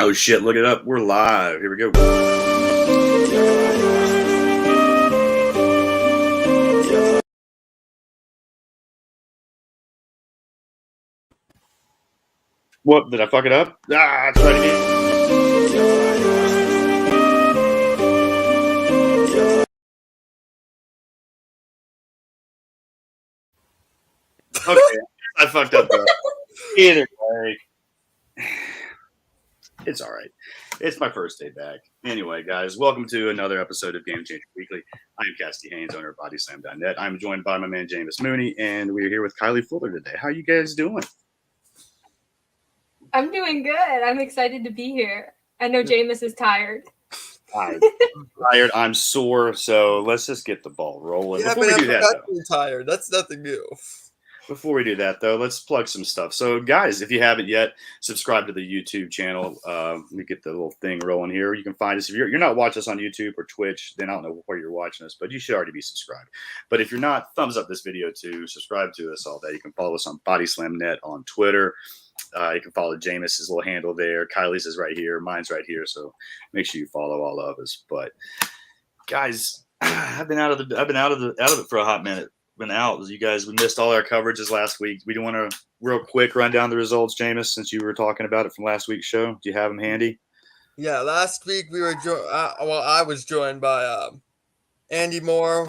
Oh shit, look it up. We're live. Here we go. What? Did I fuck it up? Try it again. Okay, I fucked up though. Either way. It's all right. It's my first day back. Anyway, guys, welcome to another episode of Game Changer Weekly. I am Cassidy, Haynes, owner of BodySlam.net. I'm joined by my man Jameus Mooney, and we're here with Kiley Fuller today. How you guys doing? I'm doing good. I'm excited to be here. I know Jameis is tired. I'm tired. I'm sore. So let's just get the ball rolling. Yeah, Before we do that, though, tired. That's nothing new. Before we do that, though, let's plug some stuff. So, guys, if you haven't yet, subscribe to the YouTube channel. Let me get the little thing rolling here. You can find us. If you're not watching us on YouTube or Twitch, then I don't know where you're watching us, but you should already be subscribed. But if you're not, thumbs up this video too. Subscribe to us all day. You can follow us on BodySlam.net on Twitter. You can follow Jameis's little handle there. Kylie's is right here. Mine's right here. So make sure you follow all of us. But guys, I've been out of it for a hot minute. Been out. You guys, we missed all our coverages last week. We do want to real quick run down the results, Jameis, since you were talking about it from last week's show. Do you have them handy? Yeah, last week we were I was joined by Andy Moore,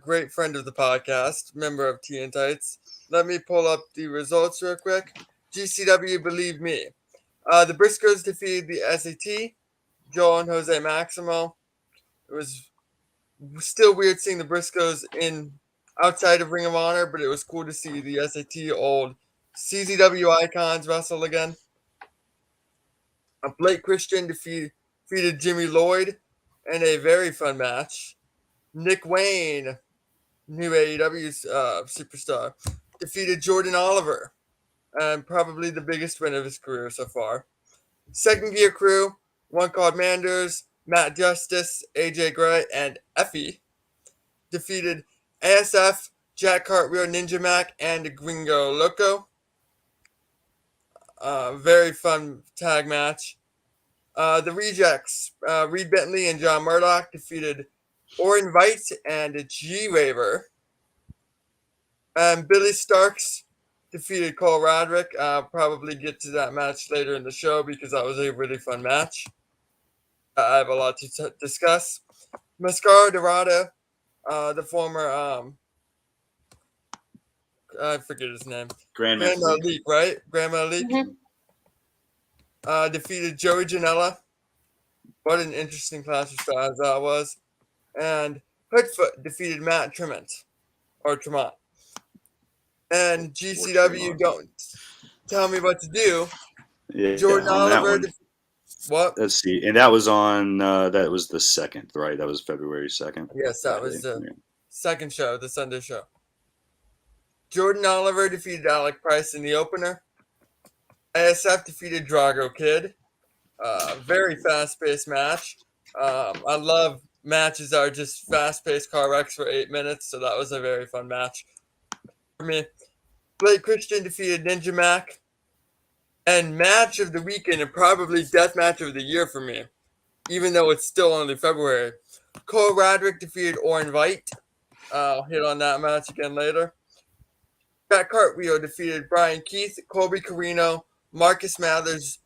great friend of the podcast, member of Tea and Tights. Let me pull up the results real quick. GCW, believe me. The Briscoes defeated the SAT, Joel and Jose Maximo. It was still weird seeing the Briscoes outside of Ring of Honor, but it was cool to see the SAT old CZW icons wrestle again. Blake Christian defeated Jimmy Lloyd in a very fun match. Nick Wayne, new AEW superstar, defeated Jordan Oliver, and probably the biggest win of his career so far. Second Gear Crew, one called Manders, Matt Justice, AJ Gray, and Effie, defeated ASF, Jack Cartwheel, Ninja Mac, and Gringo Loco. Very fun tag match. The Rejects, Reed Bentley and John Murdoch, defeated Orin Veit and G-Waver. And Billy Starks defeated Cole Rodrick. I'll probably get to that match later in the show because that was a really fun match. I have a lot to discuss. Mascara Dorado, the former, I forget his name. Grandma Leak, right? Grandma Leak. Mm-hmm. Defeated Joey Janela. What an interesting clash of styles that was. And Hoodfoot defeated Matt Tremont. And GCW, don't tell me what to do. Yeah, Jordan Oliver. What? Let's see. And that was on, that was the 2nd, right? That was February 2nd. Yes, that was the second show, the Sunday show. Jordan Oliver defeated Alec Price in the opener. ASF defeated Drago Kid. Very fast-paced match. I love matches that are just fast-paced car wrecks for 8 minutes, so that was a very fun match for me. Blake Christian defeated Ninja Mac. And match of the weekend and probably death match of the year for me, even though it's still only February. Cole Rodrick defeated Orin Veit. I'll hit on that match again later. Jack Cartwheel defeated Brian Keith, Colby Carino, Marcus Mathers,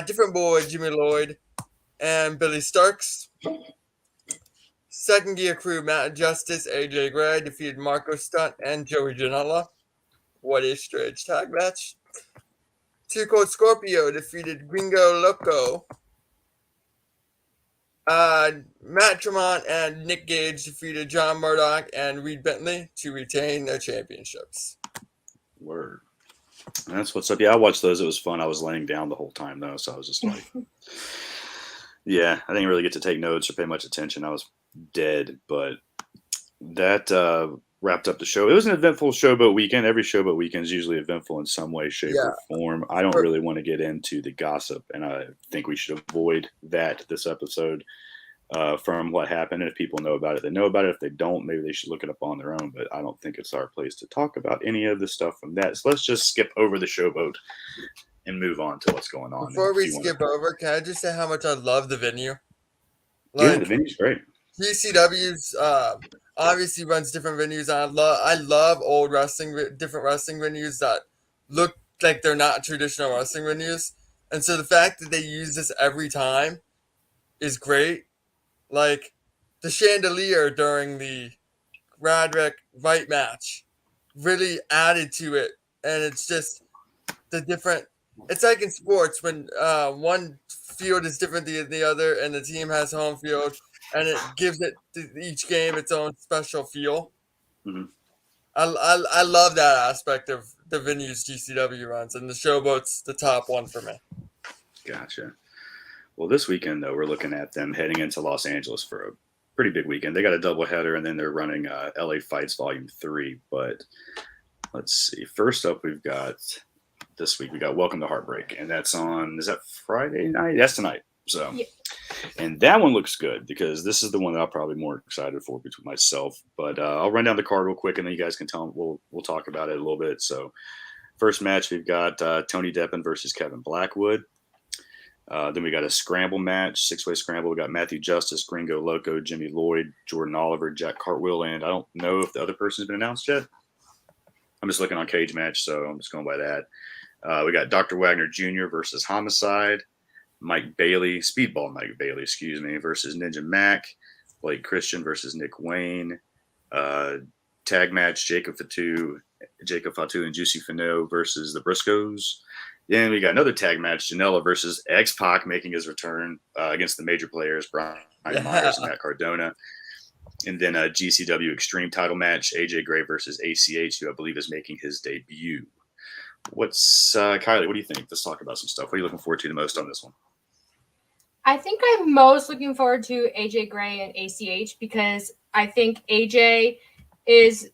different boy Jimmy Lloyd, and Billy Starks. Second Gear Crew, Matt Justice, AJ Gray defeated Marco Stunt and Joey Janela. What a strange tag match. Two Cold Scorpio defeated Gringo Loco. Matt Tremont and Nick Gage defeated John Murdoch and Reed Bentley to retain their championships. Word. That's what's up. Yeah, I watched those. It was fun. I was laying down the whole time, though, so I was just like, yeah, I didn't really get to take notes or pay much attention. I was dead, but that wrapped up the show. It was an eventful showboat weekend. Every showboat weekend is usually eventful in some way, shape, or form. I don't really want to get into the gossip, and I think we should avoid that this episode from what happened. And if people know about it, they know about it. If they don't, maybe they should look it up on their own. But I don't think it's our place to talk about any of the stuff from that. So let's just skip over the showboat and move on to what's going on. Before we If you wanna- skip over, can I just say how much I love the venue? yeah, the venue's great. GCW's obviously runs different venues. I love old different wrestling venues that look like they're not traditional wrestling venues. And so the fact that they use this every time is great. Like the chandelier during the Rodrick fight match really added to it, and it's just the different. It's like in sports when one field is different than the other, and the team has home field, and it gives it each game its own special feel. Mhm. I love that aspect of the venues GCW runs, and the Showboat's the top one for me. Gotcha. Well, this weekend, though, we're looking at them heading into Los Angeles for a pretty big weekend. They got a doubleheader, and then they're running LA Fights Volume 3. But let's see. First up, we've got this week, we got Welcome to Heartbreak, and that's on, is that Friday night? That's tonight. So, Yeah. and that one looks good because this is the one that I'm probably more excited for between myself. But I'll run down the card real quick, and then you guys can tell them. We'll talk about it a little bit. So, first match, we've got Tony Deppen versus Kevin Blackwood. Then we got a scramble match, 6-way scramble. We got Matthew Justice, Gringo Loco, Jimmy Lloyd, Jordan Oliver, Jack Cartwheel, and I don't know if the other person's been announced yet. I'm just looking on Cage Match, so I'm just going by that. We got Dr. Wagner Jr. versus Homicide, Mike Bailey, Speedball Mike Bailey, versus Ninja Mac, Blake Christian versus Nick Wayne. Tag match, Jacob Fatu and Juicy Finau versus the Briscoes. Then we got another tag match, Janela versus X-Pac making his return against the major players, Brian Myers and Matt Cardona. And then a GCW Extreme title match, AJ Gray versus ACH, who I believe is making his debut. What's Kylie, what do you think? Let's talk about some stuff. What are you looking forward to the most on this one? I think I'm most looking forward to AJ Gray and ACH because I think AJ is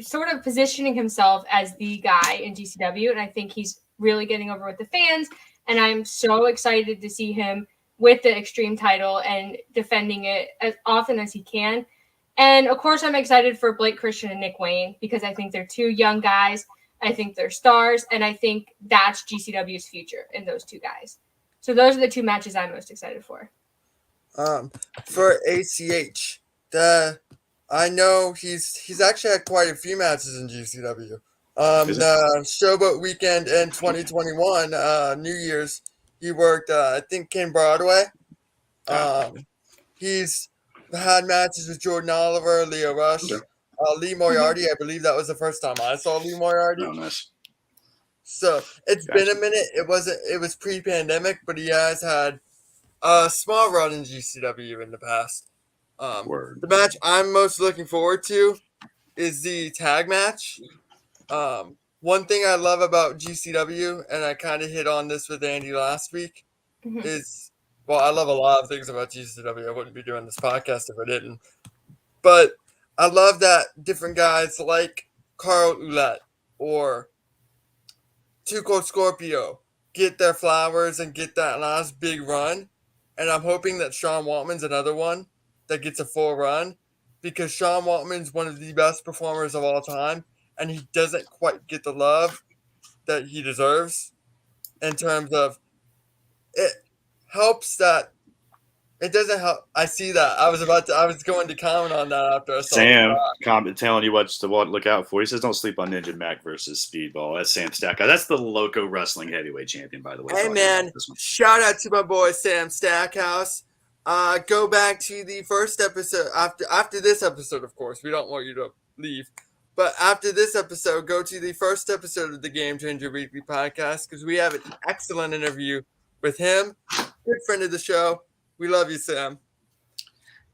sort of positioning himself as the guy in GCW, and I think he's really getting over with the fans, and I'm so excited to see him with the Extreme title and defending it as often as he can. And of course, I'm excited for Blake Christian and Nick Wayne because I think they're two young guys. I think they're stars, and I think that's GCW's future in those two guys. So those are the two matches I'm most excited for. For ACH, I know he's actually had quite a few matches in GCW. The Showboat weekend in 2021, New Year's, he worked, I think, King Broadway. He's had matches with Jordan Oliver, Leo Rush, Lee Moriarty. I believe that was the first time I saw Lee Moriarty. Oh, nice. So it's been a minute. It was pre-pandemic, but he has had a small run in GCW in the past. The match I'm most looking forward to is the tag match. One thing I love about GCW, and I kind of hit on this with Andy last week, is, well, I love a lot of things about GCW. I wouldn't be doing this podcast if I didn't. But I love that different guys like Carl Ouellette or Too Cold Scorpio get their flowers and get that last big run. And I'm hoping that Sean Waltman's another one that gets a full run because Sean Waltman's one of the best performers of all time. And he doesn't quite get the love that he deserves in terms of it helps that it doesn't help. I see that. I was going to comment on that after I saw Sam telling you what to look out for. He says, don't sleep on Ninja Mac versus Speedball. That's Sam Stackhouse. That's the Loco Wrestling Heavyweight Champion, by the way. Hey, man. Shout out to my boy, Sam Stackhouse. Go back to the first episode. After this episode, of course. We don't want you to leave. But after this episode, go to the first episode of the Game Changer Weekly podcast because we have an excellent interview with him. Good friend of the show. We love you, Sam.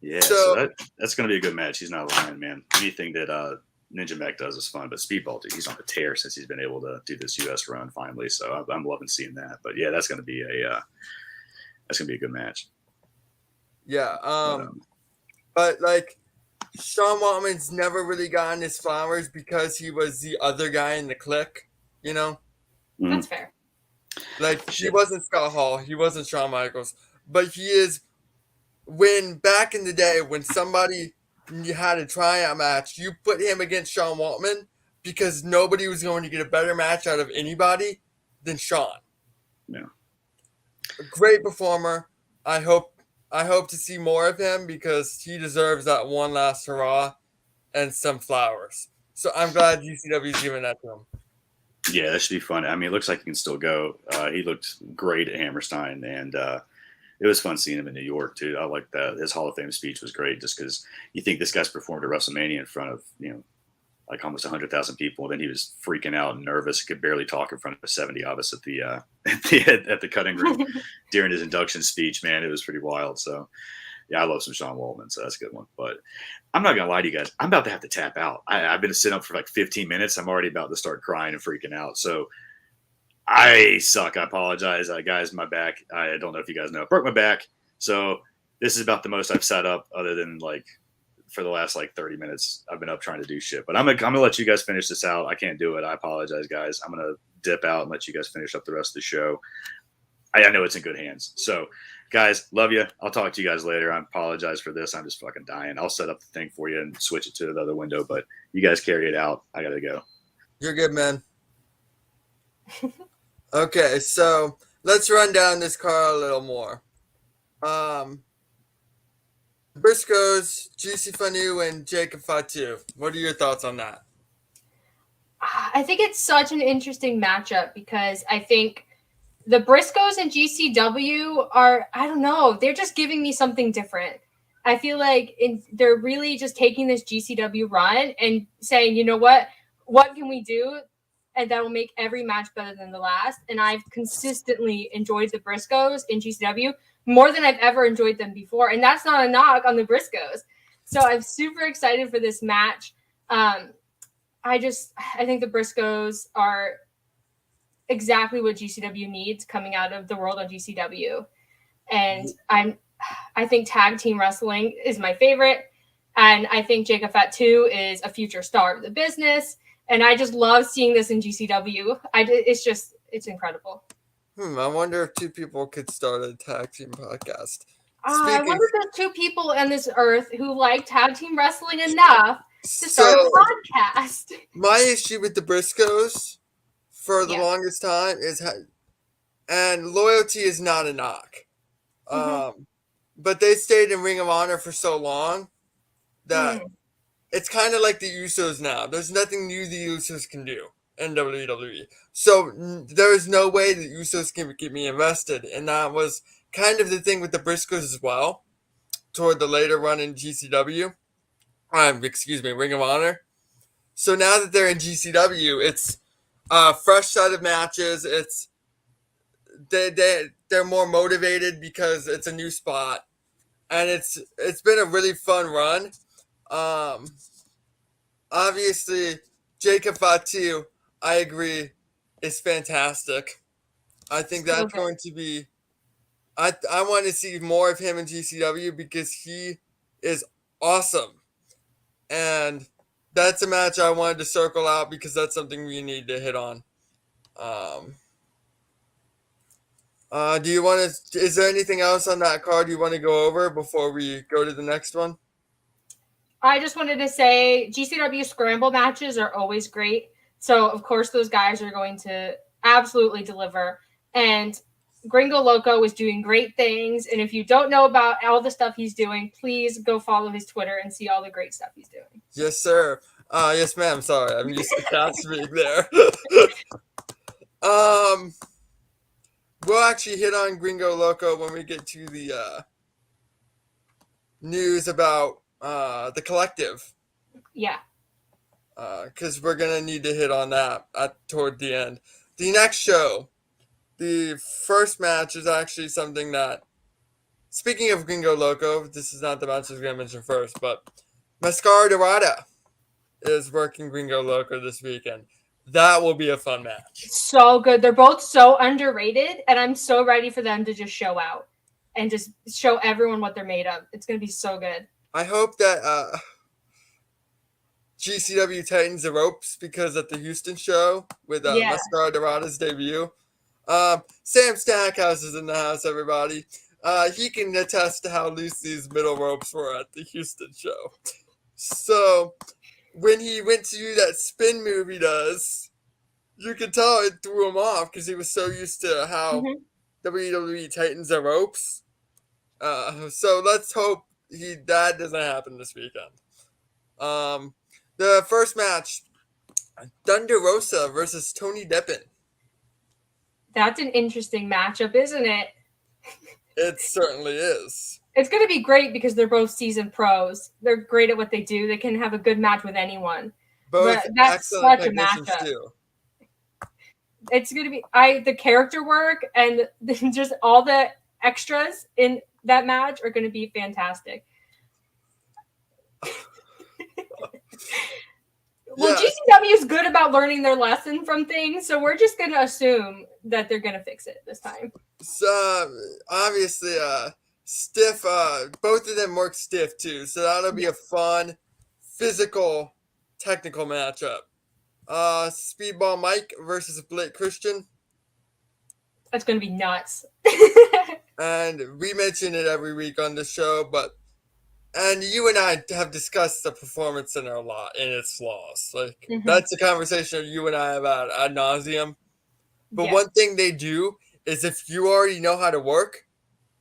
Yeah, so that's going to be a good match. He's not lying, man. Anything that Ninja Mac does is fun. But Speedball, dude, he's on a tear since he's been able to do this U.S. run finally. So I'm loving seeing that. But, yeah, that's going to be a good match. Yeah. But, like, Sean Waltman's never really gotten his flowers because he was the other guy in the clique, you know? That's fair. Like, he wasn't Scott Hall. He wasn't Shawn Michaels. But he is, when back in the day, when somebody you had a tryout match, you put him against Sean Waltman because nobody was going to get a better match out of anybody than Sean. Yeah. A great performer. I hope to see more of him because he deserves that one last hurrah and some flowers. So I'm glad GCW's giving that to him. Yeah, that should be fun. I mean, it looks like he can still go. He looked great at Hammerstein, and it was fun seeing him in New York too. I like that. His Hall of Fame speech was great, just because you think this guy's performed at WrestleMania in front of like almost 100,000 people. Then he was freaking out and nervous, could barely talk in front of 70 of us at the at the cutting room during his induction speech. Man, it was pretty wild. So yeah, I love some Sean Waldman, so that's a good one. But I'm not gonna lie to you guys, I'm about to have to tap out. I've been sitting up for like 15 minutes. I'm already about to start crying and freaking out. So I suck. I apologize, guys. My back. I don't know if you guys know. I broke my back. So this is about the most I've sat up, other than like for the last like 30 minutes. I've been up trying to do shit. But I'm gonna let you guys finish this out. I can't do it. I apologize, guys. I'm gonna dip out and let you guys finish up the rest of the show. I know it's in good hands. So, guys, love you. I'll talk to you guys later. I apologize for this. I'm just fucking dying. I'll set up the thing for you and switch it to the other window. But you guys carry it out. I gotta go. You're good, man. Okay, so let's run down this card a little more. Briscoes, Juicy Fanu, and Jacob Fatu. What are your thoughts on that? I think it's such an interesting matchup because I think the Briscoes and GCW are, I don't know, they're just giving me something different. I feel like they're really just taking this GCW run and saying, you know what can we do? And that will make every match better than the last. And I've consistently enjoyed the Briscoes in GCW more than I've ever enjoyed them before. And that's not a knock on the Briscoes. So I'm super excited for this match. I think the Briscoes are exactly what GCW needs coming out of the world on GCW. And I think tag team wrestling is my favorite. And I think Jacob Fatu is a future star of the business. And I just love seeing this in GCW. It's incredible. I wonder if two people could start a tag team podcast. I wonder if there's two people on this earth who like tag team wrestling enough to start a podcast. My issue with the Briscoes for the longest time is, and loyalty is not a knock. But they stayed in Ring of Honor for so long that it's kind of like the Usos now. There's nothing new the Usos can do in WWE. So there is no way the Usos can get me invested. And that was kind of the thing with the Briscoes as well, toward the later run in GCW. Ring of Honor. So now that they're in GCW, it's a fresh set of matches. It's they're more motivated because it's a new spot. And it's been a really fun run. Obviously, Jacob Fatu, I agree, is fantastic. I think that's going to be. I want to see more of him in GCW because he is awesome, and that's a match I wanted to circle out because that's something we need to hit on. Do you want to? Is there anything else on that card you want to go over before we go to the next one? I just wanted to say GCW scramble matches are always great. So, of course, those guys are going to absolutely deliver. And Gringo Loco is doing great things. And if you don't know about all the stuff he's doing, please go follow his Twitter and see all the great stuff he's doing. Yes, sir. Yes, ma'am. Sorry, I'm used to Cassidy there. We'll actually hit on Gringo Loco when we get to the news about the collective. Yeah. Because we're going to need to hit on that toward the end. The next show, the first match is actually something that, speaking of Gringo Loco, this is not the match I was going to mention first, but Mascara Dorada is working Gringo Loco this weekend. That will be a fun match. So good. They're both so underrated, and I'm so ready for them to just show out and just show everyone what they're made of. It's going to be so good. I hope that GCW tightens the ropes because at the Houston show with Mascara Dorada's debut, Sam Stackhouse is in the house, everybody. He can attest to how loose these middle ropes were at the Houston show. So when he went to do that spin move he does, You could tell it threw him off because he was so used to how Mhm. WWE tightens their ropes. So let's hope that doesn't happen this weekend. The first match, Thunder Rosa versus Tony Deppen. That's an interesting matchup, isn't it? It certainly is. It's going to be great because they're both seasoned pros. They're great at what they do. They can have a good match with anyone. Both But that's excellent such a technicians matchup. too. It's going to be the character work and just all the extras in that match are going to be fantastic. Well, Yeah. GCW is good about learning their lesson from things, so we're just going to assume that they're going to fix it this time. So obviously, stiff. Both of them work stiff too, so that'll be a fun, physical, technical matchup. Speedball Mike versus Blake Christian, That's going to be nuts. and we mention it every week on the show, and you and I have discussed the performance center a lot and its flaws. Like that's a conversation you and I have had ad nauseum. But one thing they do is if you already know how to work,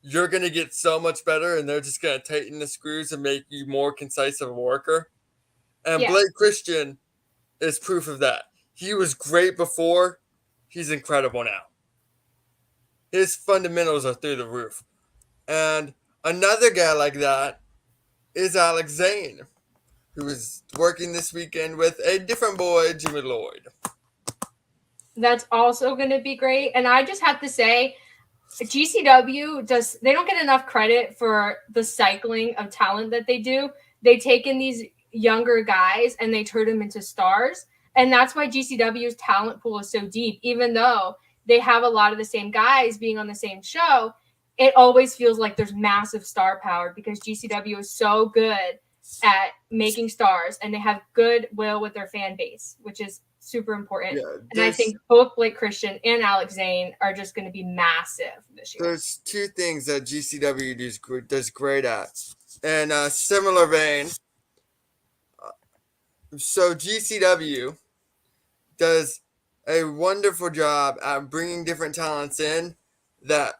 you're gonna get so much better, and they're just gonna tighten the screws and make you more concise of a worker. And Blake Christian is proof of that. He was great before; he's incredible now. His fundamentals are through the roof. And another guy like that is Alex Zane, who is working this weekend with a different boy, Jimmy Lloyd. That's also going to be great. And I just have to say, GCW they don't get enough credit for the cycling of talent that they do. They take in these younger guys and they turn them into stars. And that's why GCW's talent pool is so deep. Even though they have a lot of the same guys being on the same show, it always feels like there's massive star power because GCW is so good at making stars and they have goodwill with their fan base, which is super important. And I think both Blake Christian and Alex Zane are just going to be massive this year. There's two things that GCW does great at. And similar vein, so GCW does a wonderful job at bringing different talents in that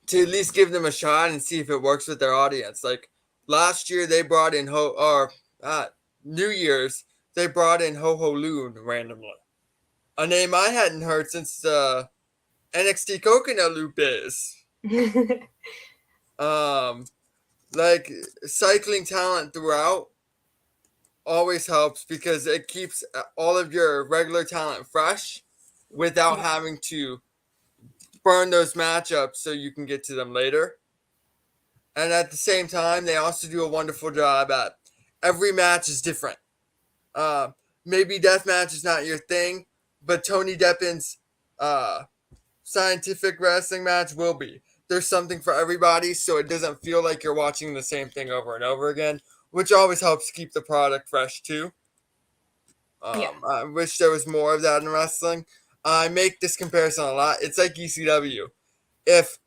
to at least give them a shot and see if it works with their audience. Like last year, they brought in New Year's, they brought in Ho Ho Loon randomly. A name I hadn't heard since the NXT Coconut Loop days. Like cycling talent throughout always helps because it keeps all of your regular talent fresh without having to burn those matchups so you can get to them later. And at the same time, they also do a wonderful job at every match is different. Maybe deathmatch is not your thing, but Tony Deppen's scientific wrestling match will be. There's something for everybody, so it doesn't feel like you're watching the same thing over and over again, which always helps keep the product fresh too. I wish there was more of that in wrestling. I make this comparison a lot. It's like ECW. If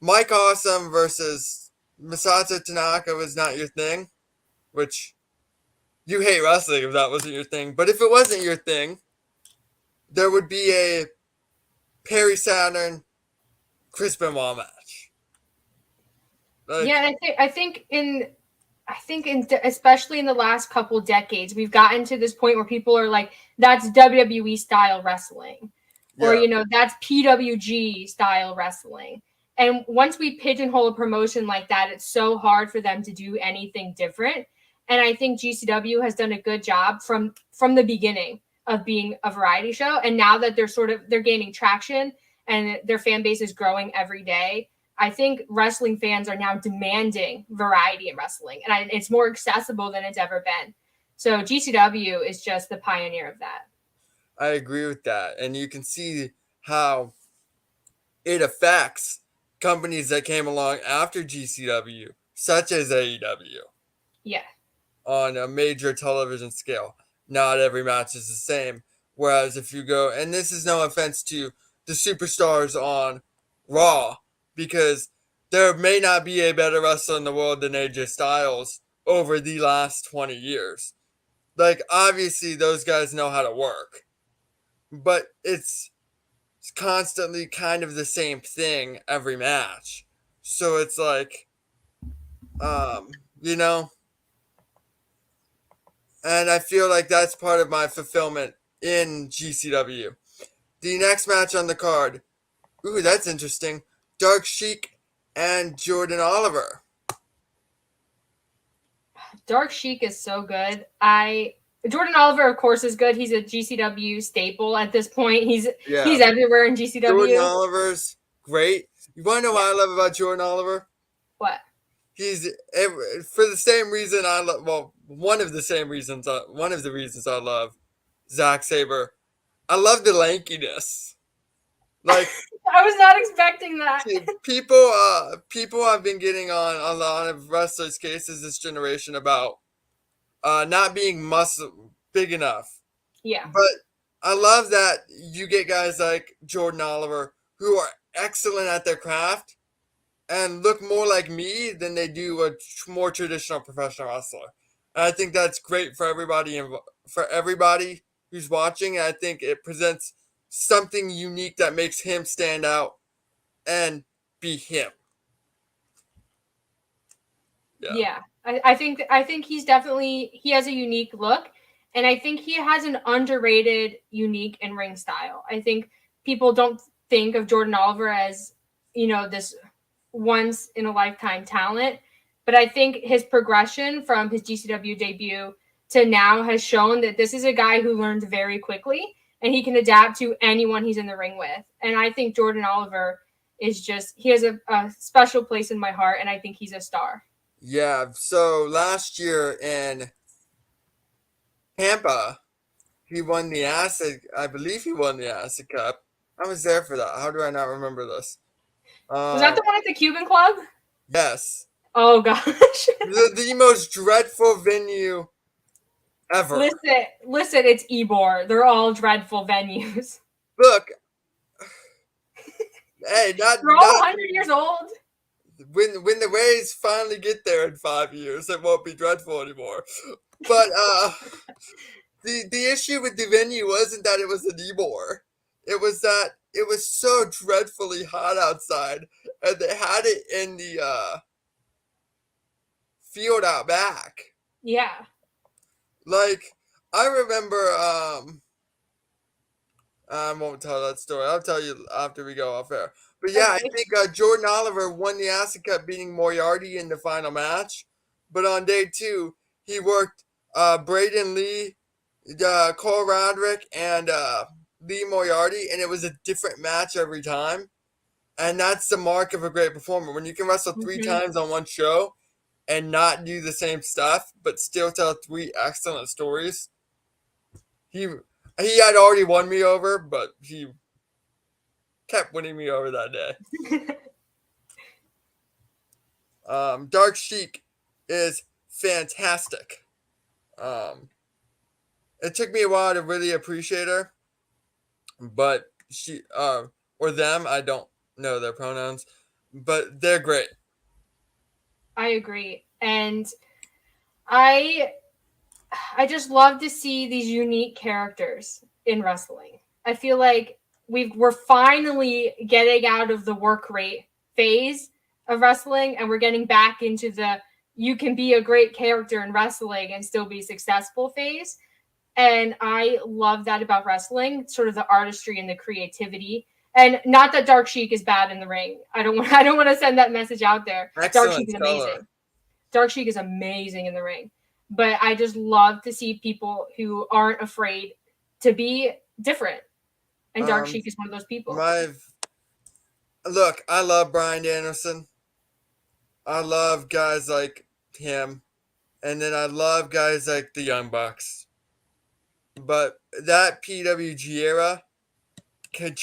Mike Awesome versus Masato Tanaka was not your thing, which you hate wrestling if that wasn't your thing, but if it wasn't your thing, there would be a Perry Saturn Chris Benoit match. Like, yeah, I think especially in the last couple decades, we've gotten to this point where people are like, that's WWE style wrestling, or that's PWG style wrestling. And once we pigeonhole a promotion like that, it's so hard for them to do anything different. And I think GCW has done a good job from the beginning of being a variety show. And now that they're gaining traction and their fan base is growing every day, I think wrestling fans are now demanding variety in wrestling. And it's more accessible than it's ever been. So GCW is just the pioneer of that. I agree with that. And you can see how it affects companies that came along after GCW, such as AEW. Yeah. On a major television scale. Not every match is the same. Whereas if you go, and this is no offense to the superstars on Raw, because there may not be a better wrestler in the world than AJ Styles over the last 20 years. Like, obviously, those guys know how to work. but it's constantly kind of the same thing every match. So it's like, you know, and I feel like that's part of my fulfillment in GCW. The next match on the card, ooh, that's interesting. Dark Chic and Jordan Oliver. Dark Chic is so good. Jordan Oliver, of course, is good. He's a GCW staple at this point. He's everywhere in GCW. Jordan Oliver's great. You want to know what I love about Jordan Oliver? What? He's for the same reason I love. Well, one of the reasons I love Zack Sabre. I love the lankiness. Like I was not expecting that. People have been getting on a lot of wrestlers' cases this generation about not being big enough. Yeah. But I love that you get guys like Jordan Oliver who are excellent at their craft and look more like me than they do a more traditional professional wrestler. And I think that's great for everybody who's watching. I think it presents something unique that makes him stand out and be him. Yeah. I think he's definitely, he has a unique look, and I think he has an underrated, unique in-ring style. I think people don't think of Jordan Oliver as, this once in a lifetime talent, but I think his progression from his GCW debut to now has shown that this is a guy who learns very quickly and he can adapt to anyone he's in the ring with. And I think Jordan Oliver is he has a special place in my heart, and I think he's a star. Yeah, so last year in Tampa, he won the Acid. I believe he won the Acid Cup. I was there for that. How do I not remember this? Was that the one at the Cuban Club? Yes. Oh gosh. the most dreadful venue ever. Listen, it's Ybor. They're all dreadful venues. Look. Hey, they're all 100 years old. When the Rays finally get there in 5 years, it won't be dreadful anymore. But the issue with the venue wasn't that it was an Ybor. It was that it was so dreadfully hot outside, and they had it in the field out back. Yeah. Like, I remember, I won't tell that story. I'll tell you after we go off air. But yeah, okay. I think Jordan Oliver won the Acid Cup beating Moriarty in the final match. But on day 2, he worked Braden Lee, Cole Rodrick, and Lee Moriarty, and it was a different match every time. And that's the mark of a great performer. When you can wrestle 3 times on one show and not do the same stuff, but still tell 3 excellent stories. He had already won me over, but he kept winning me over that day. Dark Chic is fantastic. It took me a while to really appreciate her, but she or them, I don't know their pronouns, but they're great. I agree, and I just love to see these unique characters in wrestling. I feel like we're finally getting out of the work rate phase of wrestling, and we're getting back into the you can be a great character in wrestling and still be successful phase. And I love that about wrestling, sort of the artistry and the creativity. And not that Dark Chic is bad in the ring. I don't want to send that message out there. Excellent Dark Chic is color. amazing. Dark Chic is amazing in the ring. But I just love to see people who aren't afraid to be different. And Dark Chic is one of those people. Look, I love Bryan Danielson. I love guys like him. And then I love guys like the Young Bucks. But that PWG era could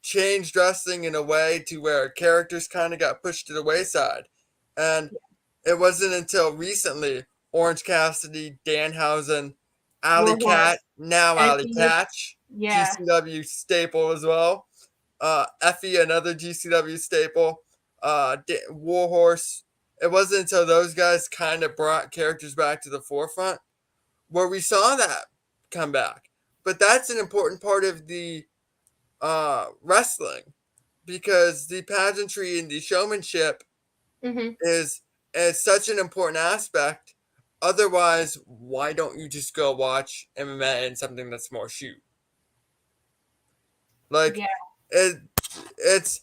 changed wrestling in a way to where characters kind of got pushed to the wayside. And it wasn't until recently Orange Cassidy, Danhausen, Alley Cat, now Alley Catch, GCW staple as well. Effie, another GCW staple. Warhorse. It wasn't until those guys kind of brought characters back to the forefront where we saw that come back. but that's an important part of the wrestling, because the pageantry and the showmanship is such an important aspect. Otherwise, why don't you just go watch MMA and something that's more shoot? Like, Yeah. it's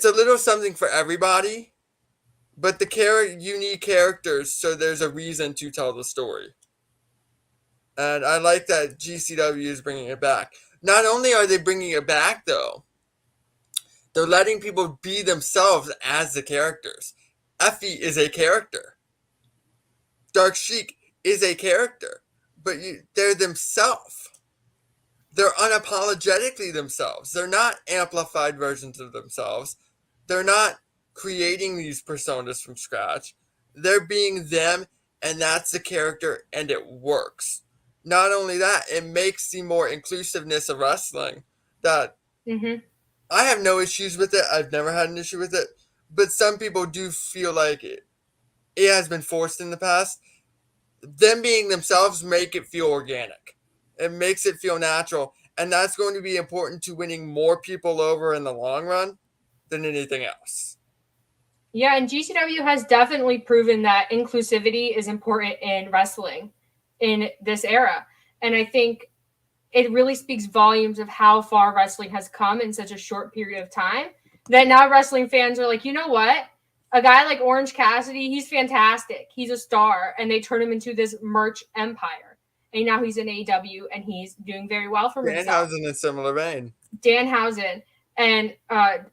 a little something for everybody, but you need characters, so there's a reason to tell the story. And I like that GCW is bringing it back. Not only are they bringing it back, though, they're letting people be themselves as the characters. Effie is a character. Dark Chic is a character, but they're themselves. They're unapologetically themselves. They're not amplified versions of themselves. They're not creating these personas from scratch. They're being them, and that's the character, and it works. Not only that, it makes the more inclusiveness of wrestling that I have no issues with it. I've never had an issue with it. But some people do feel like it has been forced in the past. Them being themselves make it feel organic. It makes it feel natural. And that's going to be important to winning more people over in the long run than anything else. Yeah, and GCW has definitely proven that inclusivity is important in wrestling in this era. And I think it really speaks volumes of how far wrestling has come in such a short period of time that now wrestling fans are like, you know what? A guy like Orange Cassidy, he's fantastic. He's a star. And they turn him into this merch empire. And now he's in AEW and he's doing very well for himself. Danhausen in a similar vein. Danhausen and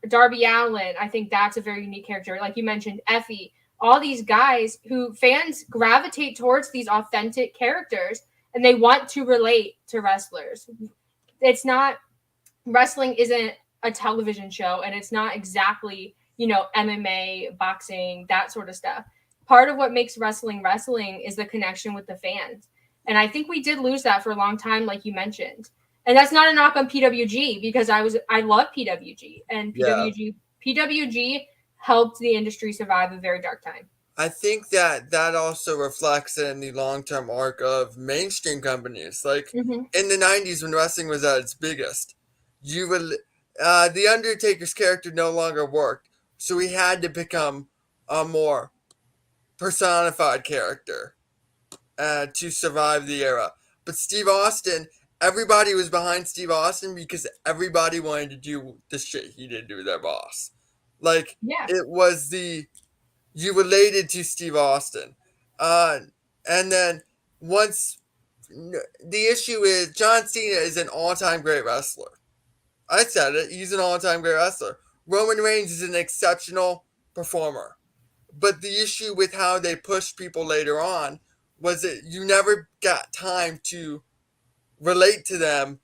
Darby Allin, I think that's a very unique character. Like you mentioned, Effie, all these guys who fans gravitate towards these authentic characters and they want to relate to wrestlers. It's not, wrestling isn't a television show and it's not exactly, MMA, boxing, that sort of stuff. Part of what makes wrestling is the connection with the fans. And I think we did lose that for a long time, like you mentioned. And that's not a knock on PWG because I love PWG and PWG helped the industry survive a very dark time. I think that also reflects in the long-term arc of mainstream companies. Like in the 90s when wrestling was at its biggest, the Undertaker's character no longer worked. So he had to become a more personified character to survive the era. But Steve Austin, everybody was behind Steve Austin because everybody wanted to do the shit he did to their boss. Like, it was you related to Steve Austin. And then once, the issue is John Cena is an all-time great wrestler. I said it, he's an all-time great wrestler. Roman Reigns is an exceptional performer. But the issue with how they pushed people later on was that you never got time to relate to them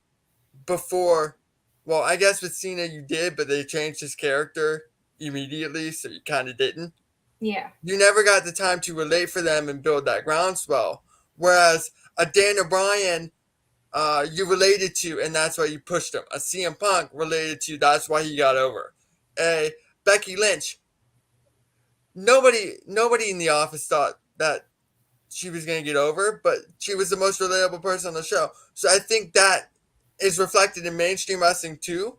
before. Well, I guess with Cena you did, but they changed his character immediately, so you kind of didn't. Yeah. You never got the time to relate for them and build that groundswell. Whereas a Dan O'Brien, you related to, and that's why you pushed him. A CM Punk related to, that's why he got over. A Becky Lynch, nobody in the office thought that she was going to get over, but she was the most relatable person on the show. So I think that is reflected in mainstream wrestling too.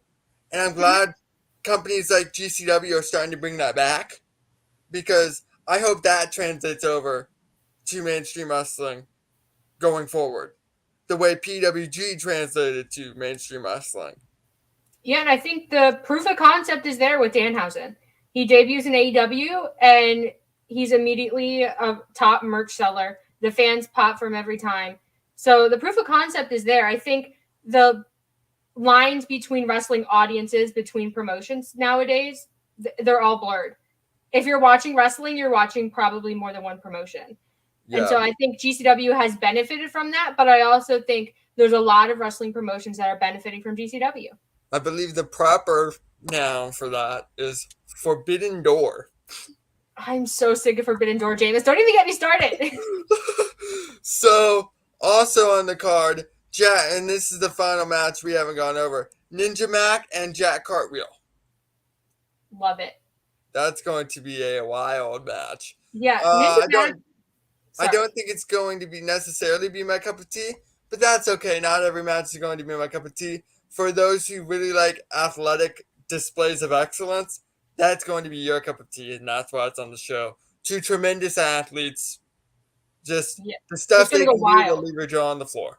And I'm glad companies like GCW are starting to bring that back, because I hope that translates over to mainstream wrestling going forward, the way PWG translated to mainstream wrestling. Yeah, and I think the proof of concept is there with Danhausen. He debuts in AEW, and he's immediately a top merch seller. The fans pop from every time. So the proof of concept is there. I think the lines between wrestling audiences, between promotions nowadays, they're all blurred. If you're watching wrestling, you're watching probably more than one promotion. Yeah. And so I think GCW has benefited from that, but I also think there's a lot of wrestling promotions that are benefiting from GCW. I believe the proper noun for that is Forbidden Door. I'm so sick of Forbidden Door, Jameis. Don't even get me started. So, also on the card, and this is the final match we haven't gone over, Ninja Mac and Jack Cartwheel. Love it. That's going to be a wild match. Yeah, I don't think it's going to be necessarily be my cup of tea, but that's okay. Not every match is going to be my cup of tea. For those who really like athletic displays of excellence, that's going to be your cup of tea, and that's why it's on the show. Two tremendous athletes, just Yeah. the stuff It's gonna they go can do to wild. leave your jaw on the floor.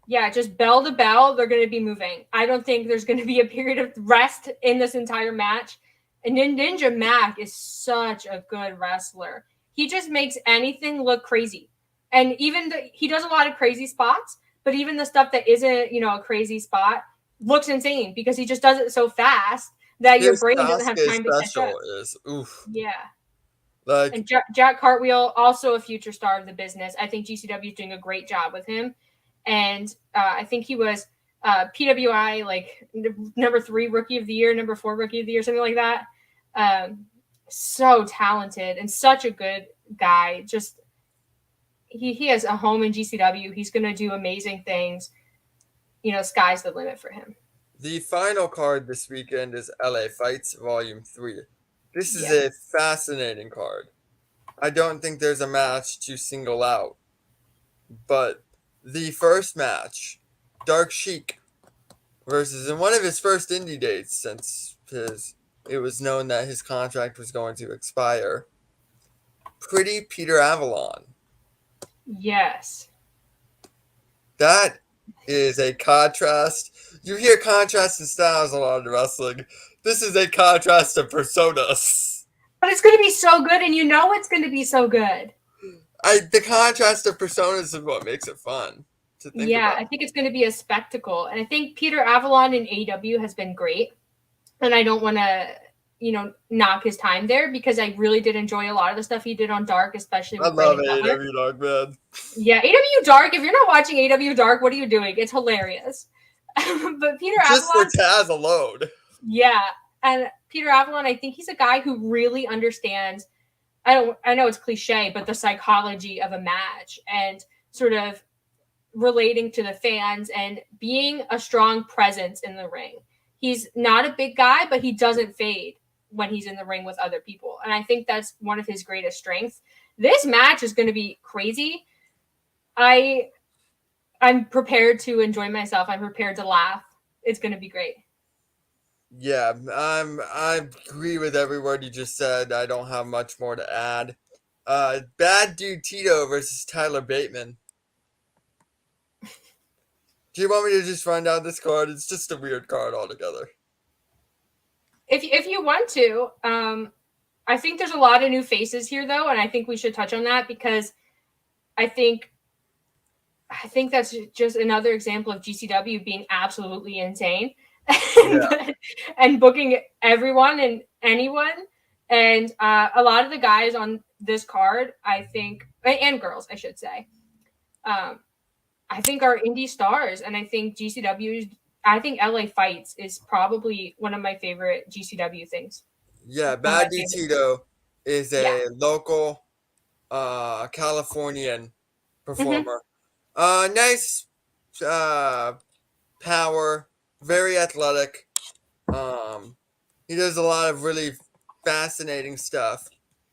Yeah, just bell to bell, they're going to be moving. I don't think there's going to be a period of rest in this entire match. And then Ninja Mac is such a good wrestler. He just makes anything look crazy. And even he does a lot of crazy spots, but even the stuff that isn't, a crazy spot looks insane because he just does it so fast that your brain doesn't have time to catch up. Special is oof. Yeah. Like, And Jack Cartwheel, also a future star of the business. I think GCW is doing a great job with him. And I think he was PWI like number 3 rookie of the year, number 4 rookie of the year, something like that. So talented and such a good guy. Just he has a home in GCW. He's going to do amazing things. Sky's the limit for him. the final card this weekend is LA Fights Volume 3. This is Yeah. a fascinating card. I don't think there's a match to single out. But the first match, Dark Chic versus in one of his first indie dates since it was known that his contract was going to expire. Pretty Peter Avalon. Yes. That is a contrast. You hear contrast in styles a lot in wrestling. This is a contrast of personas. But it's going to be so good, and it's going to be so good. The contrast of personas is what makes it fun to think about. I think it's going to be a spectacle. And I think Peter Avalon in AEW has been great. And I don't want to, knock his time there because I really did enjoy a lot of the stuff he did on Dark, especially with I love Brandon Cutler. AEW Dark, man. Yeah, AEW Dark. If you're not watching AEW Dark, what are you doing? It's hilarious. But Peter Just Avalon, for Taz alone. yeah, and Peter Avalon, I think he's a guy who really understands. I know it's cliche, but the psychology of a match and sort of relating to the fans and being a strong presence in the ring. He's not a big guy, but he doesn't fade when he's in the ring with other people. And I think that's one of his greatest strengths. This match is going to be crazy. I'm prepared to enjoy myself. I'm prepared to laugh. It's going to be great. Yeah, I agree with every word you just said. I don't have much more to add. Bad Dude Tito versus Tyler Bateman. Do you want me to just run down this card? It's just a weird card altogether. If you want to, I think there's a lot of new faces here, though, and I think we should touch on that because I think that's just another example of GCW being absolutely insane and booking everyone and anyone. And a lot of the guys on this card, I think, and girls, I should say, I think are indie stars. And I think I think LA Fights is probably one of my favorite GCW things. Yeah, Bad Dude Tito is a local Californian performer. Nice power, very athletic. He does a lot of really fascinating stuff.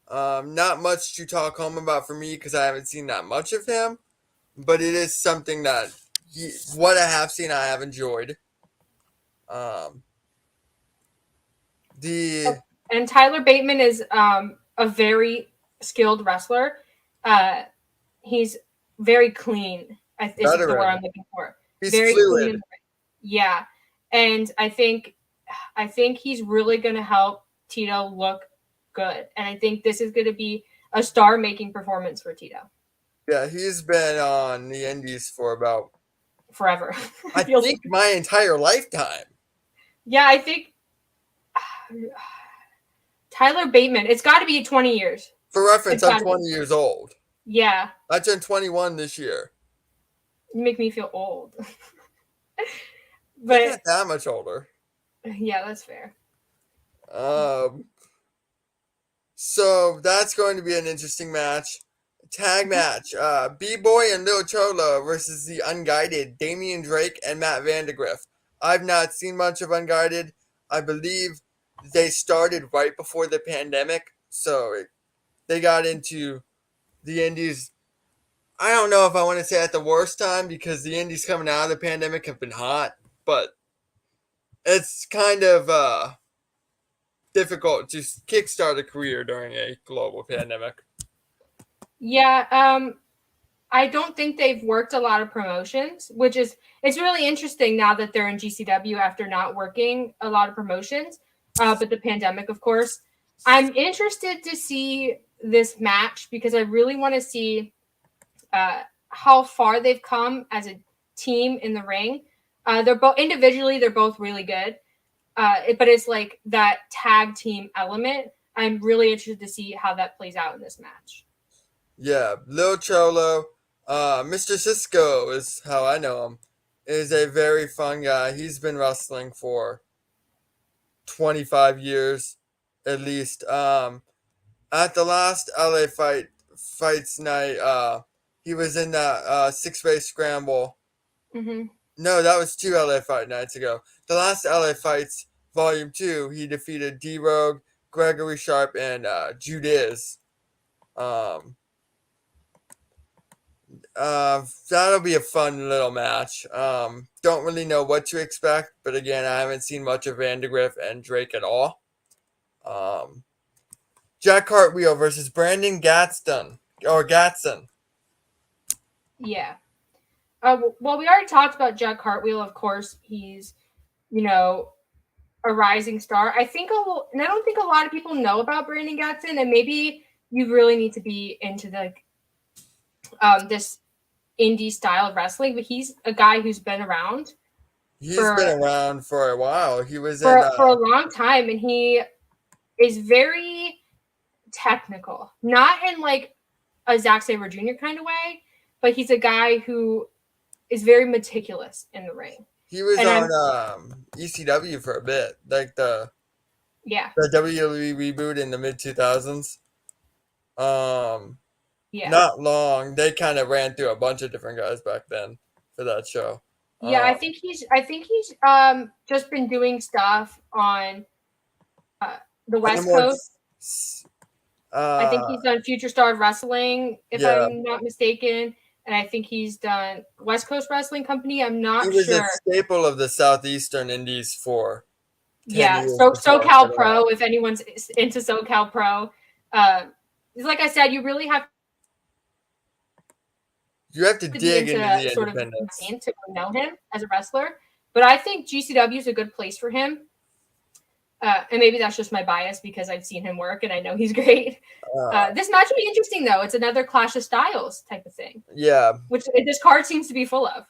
Not much to talk home about for me because I haven't seen that much of him, but it is something that what I have seen I have enjoyed. And Tyler Bateman is a very skilled wrestler. He's very clean. Is the word I'm looking for. He's very fluid. clean. Yeah, and I think he's really going to help Tito look good, and I think this is going to be a star-making performance for Tito. Yeah, he's been on the Indies for about forever. I think my entire lifetime. Yeah, I think Tyler Bateman. It's got to be 20 years. For reference, I'm 20 years old. Yeah. I turned 21 this year. You make me feel old. But not that much older. Yeah, that's fair. So that's going to be an interesting match. Tag match. B-Boy and Lil Cholo versus the Unguided, Damien Drake and Matt Vandegrift. I've not seen much of Unguided. I believe they started right before the pandemic, so they got into the Indies. I don't know if I want to say at the worst time because the indies coming out of the pandemic have been hot, but it's kind of difficult to kickstart a career during a global pandemic. Yeah, I don't think they've worked a lot of promotions, which is it's really interesting now that they're in GCW after not working a lot of promotions. But the pandemic, of course, I'm interested to see this match because I really want to see how far they've come as a team in the ring. They're both individually, they're both really good. But it's like that tag team element. I'm really interested to see how that plays out in this match. Yeah, Lil Cholo, Mr. Cisco is how I know him, is a very fun guy. He's been wrestling for 25 years at least. At the last LA fights night, he was in that six-way scramble. Mm-hmm. No, that was 2 LA fight nights ago. The last LA fights, Volume 2, he defeated D-Rogue, Gregory Sharp, and Judiz. That'll be a fun little match. Don't really know what to expect, but again, I haven't seen much of Vandegrift and Drake at all. Jack Cartwheel versus Brandon Gatson. Yeah. Well, we already talked about Jack Cartwheel. Of course, he's a rising star. I don't think a lot of people know about Brandon Gatson, and maybe you really need to be into this indie style of wrestling. But he's a guy who's been around. He's been around for a while. He was for a long time, and he is very technical, not in like a Zack Sabre Jr. kind of way, but he's a guy who is very meticulous in the ring. He was on ECW for a bit, like the WWE reboot in the mid 2000s. Not long. They kind of ran through a bunch of different guys back then for that show. Yeah, I think he's just been doing stuff on the West Coast. I think he's done Future Star Wrestling, if I'm not mistaken. And I think he's done West Coast Wrestling Company. I'm not sure. He was a staple of the Southeastern Indies for 10 years SoCal Pro, if anyone's into SoCal Pro. Like I said, you really have to dig into the sort of to know him as a wrestler. But I think GCW is a good place for him. And maybe that's just my bias because I've seen him work and I know he's great. This match will be interesting, though. It's another Clash of Styles type of thing. Yeah. Which this card seems to be full of.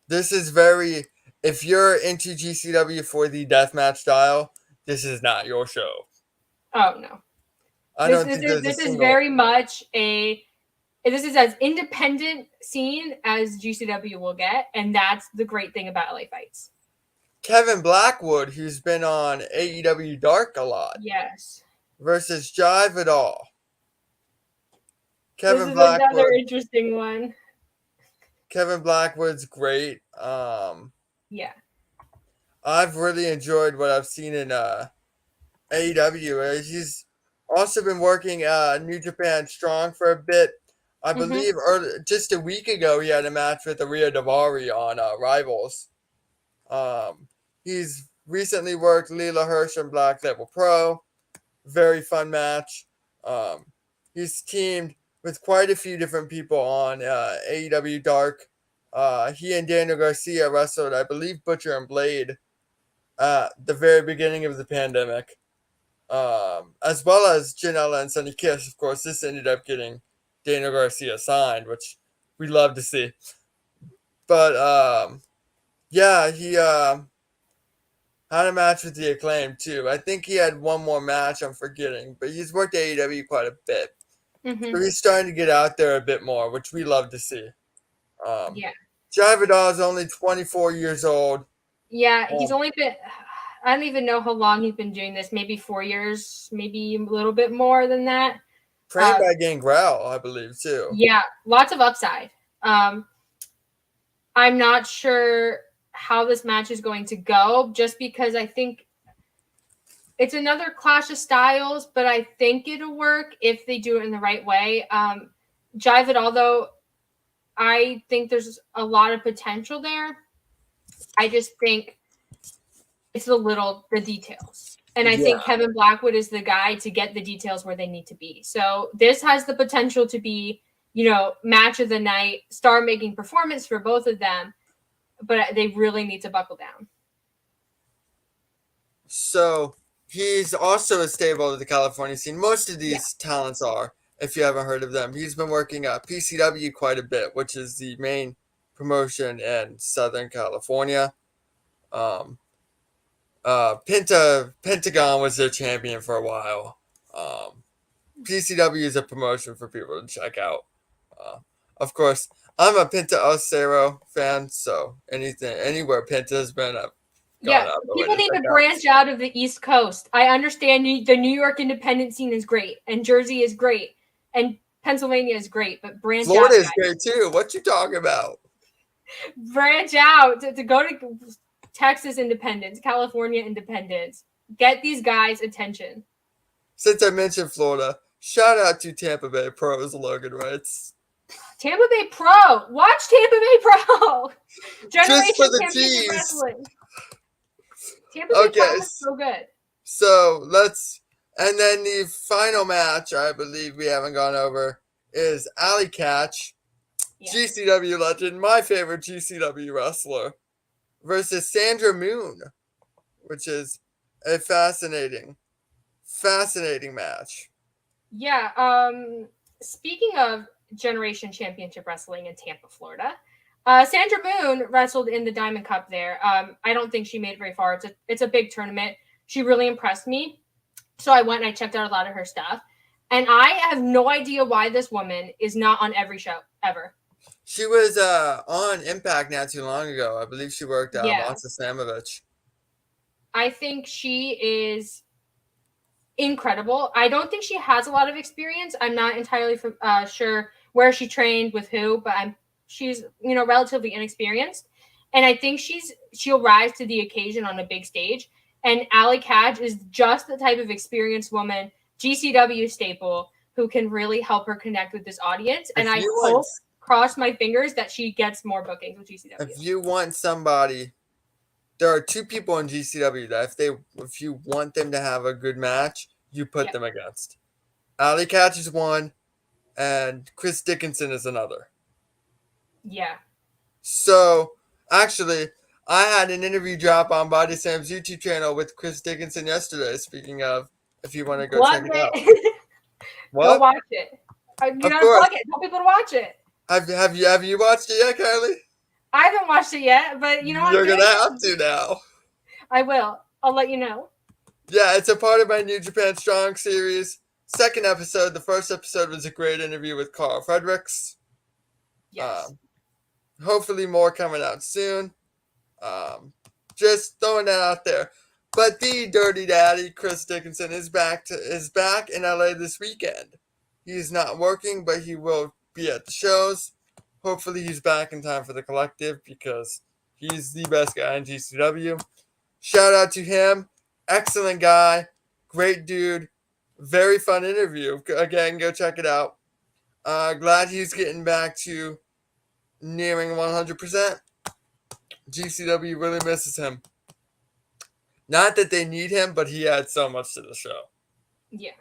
This is very... If you're into GCW for the deathmatch style, this is not your show. Oh, no. This is very much this is as independent scene as GCW will get. And that's the great thing about LA Fights. Kevin Blackwood, who's been on AEW Dark a lot. Yes. Versus Jive It All. This is another interesting one. Kevin Blackwood's great. Yeah. I've really enjoyed what I've seen in AEW. He's also been working New Japan Strong for a bit. I believe just a week ago he had a match with Aria Davari on Rivals. He's recently worked Leela Hirsch and Black Label Pro. Very fun match. He's teamed with quite a few different people on AEW Dark. He and Daniel Garcia wrestled, I believe, Butcher and Blade at the very beginning of the pandemic. As well as Janela and Sunny Kiss. Of course, this ended up getting Daniel Garcia signed, which we love to see. But, yeah, he had a match with the Acclaim, too. I think he had one more match, I'm forgetting. But he's worked AEW quite a bit. So he's starting to get out there a bit more, which we love to see. Jive It All is only 24 years old. Yeah, he's only been... I don't even know how long he's been doing this. Maybe 4 years, maybe a little bit more than that. Trained by Gangrel, I believe, too. Yeah, lots of upside. I'm not sure how this match is going to go, just because I think it's another Clash of Styles, but I think it'll work if they do it in the right way. Jive It All, though, I think there's a lot of potential there. I just think it's the details. And I think Kevin Blackwood is the guy to get the details where they need to be. So this has the potential to be, match of the night, star-making performance for both of them. But they really need to buckle down. So he's also a stable of the California scene. Most of these talents are, if you haven't heard of them. He's been working at PCW quite a bit, which is the main promotion in Southern California. Pentagon was their champion for a while. PCW is a promotion for people to check out. Of course, I'm a Penta El Cerro fan, so anywhere Penta's been, I've gone out the way people need to check out. branch out of the East Coast. I understand the New York independent scene is great, and Jersey is great, and Pennsylvania is great, but branch out. Florida is great too. What you talking about? Branch out to go to Texas independence, California independence. Get these guys attention. Since I mentioned Florida, shout out to Tampa Bay Pro, as Logan writes. Tampa Bay Pro. Watch Tampa Bay Pro. Generation for the Championship tease. Wrestling. Tampa Bay Pro is so good. So and then the final match, I believe we haven't gone over, is Alley Catch, GCW legend, my favorite GCW wrestler, versus Sandra Moon, which is a fascinating match. Yeah. Speaking of Generation Championship Wrestling in Tampa, Florida, Sandra Moon wrestled in the Diamond Cup there. I don't think she made it very far. It's a big tournament. She really impressed me. So I went and I checked out a lot of her stuff. And I have no idea why this woman is not on every show ever. She was on Impact not too long ago. I believe she worked on Monster Samovich. I think she is incredible. I don't think she has a lot of experience. I'm not entirely sure where she trained with who, but she's relatively inexperienced, and I think she'll rise to the occasion on a big stage. And Alley Catch is just the type of experienced woman, GCW staple, who can really help her connect with this audience. And I hope, cross my fingers, that she gets more bookings with GCW. If you want somebody, there are two people in GCW that if you want them to have a good match, you put them against. Alley Catch is one, and Chris Dickinson is another. Yeah. So, actually, I had an interview drop on Body Sam's YouTube channel with Chris Dickinson yesterday. Speaking of, if you want to go check it out. What? Go watch it. You gotta plug it. Tell people to watch it. Have you watched it yet, Kylie? I haven't watched it yet, but you know you're gonna have to now. I will. I'll let you know. Yeah, it's a part of my New Japan Strong series. Second episode. The first episode was a great interview with Carl Fredericks. Yes. Hopefully more coming out soon. Just throwing that out there. But the Dirty Daddy, Chris Dickinson, is back in LA this weekend. He's not working, but he will be at the shows. Hopefully he's back in time for the collective because he's the best guy in GCW. Shout out to him. Excellent guy. Great dude. Very fun interview. Again, go check it out. Glad he's getting back to nearing 100%. GCW really misses him. Not that they need him, but he adds so much to the show. Yeah.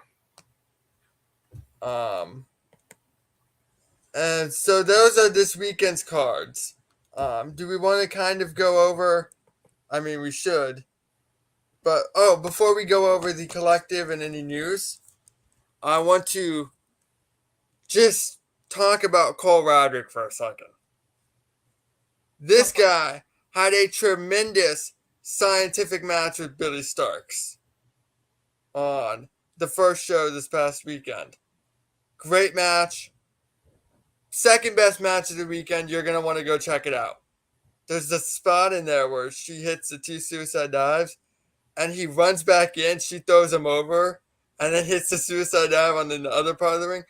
And so those are this weekend's cards. Do we want to kind of go over? I mean, we should. But, before we go over the collective and any news, I want to just talk about Cole Rodrick for a second. This guy had a tremendous scientific match with Billy Starks on the first show this past weekend. Great match. Second best match of the weekend. You're going to want to go check it out. There's a spot in there where she hits the 2 suicide dives and he runs back in. She throws him over and then hits the suicide dive on the other part of the ring.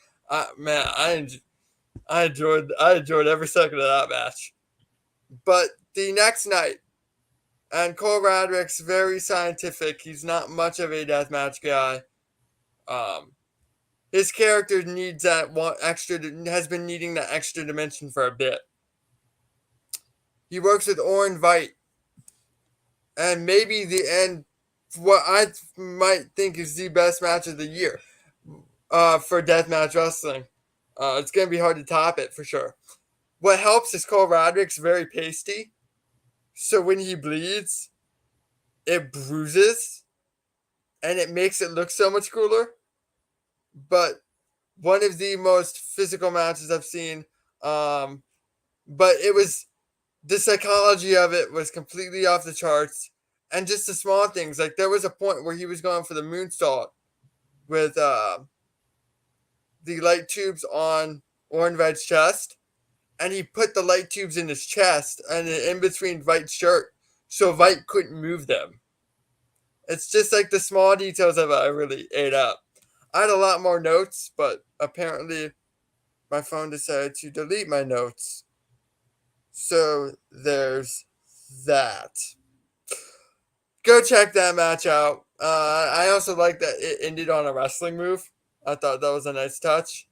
Man, I enjoyed every second of that match. But the next night, and Cole Roderick's very scientific. He's not much of a deathmatch guy. his character needs that one extra, has been needing that extra dimension for a bit. He works with Orin Veidt, and maybe the end, what I might think is the best match of the year for deathmatch wrestling. It's going to be hard to top it for sure. What helps is Cole Rodrick's very pasty, so when he bleeds, it bruises, and it makes it look so much cooler. But one of the most physical matches I've seen. But it was, the psychology of it was completely off the charts. And just the small things. Like there was a point where he was going for the moonsault with the light tubes on Orin Veidt's chest. And he put the light tubes in his chest and in between Veidt's shirt so Veidt couldn't move them. It's just like the small details of it I really ate up. I had a lot more notes, but apparently my phone decided to delete my notes. So there's that. Go check that match out. I also like that it ended on a wrestling move. I thought that was a nice touch.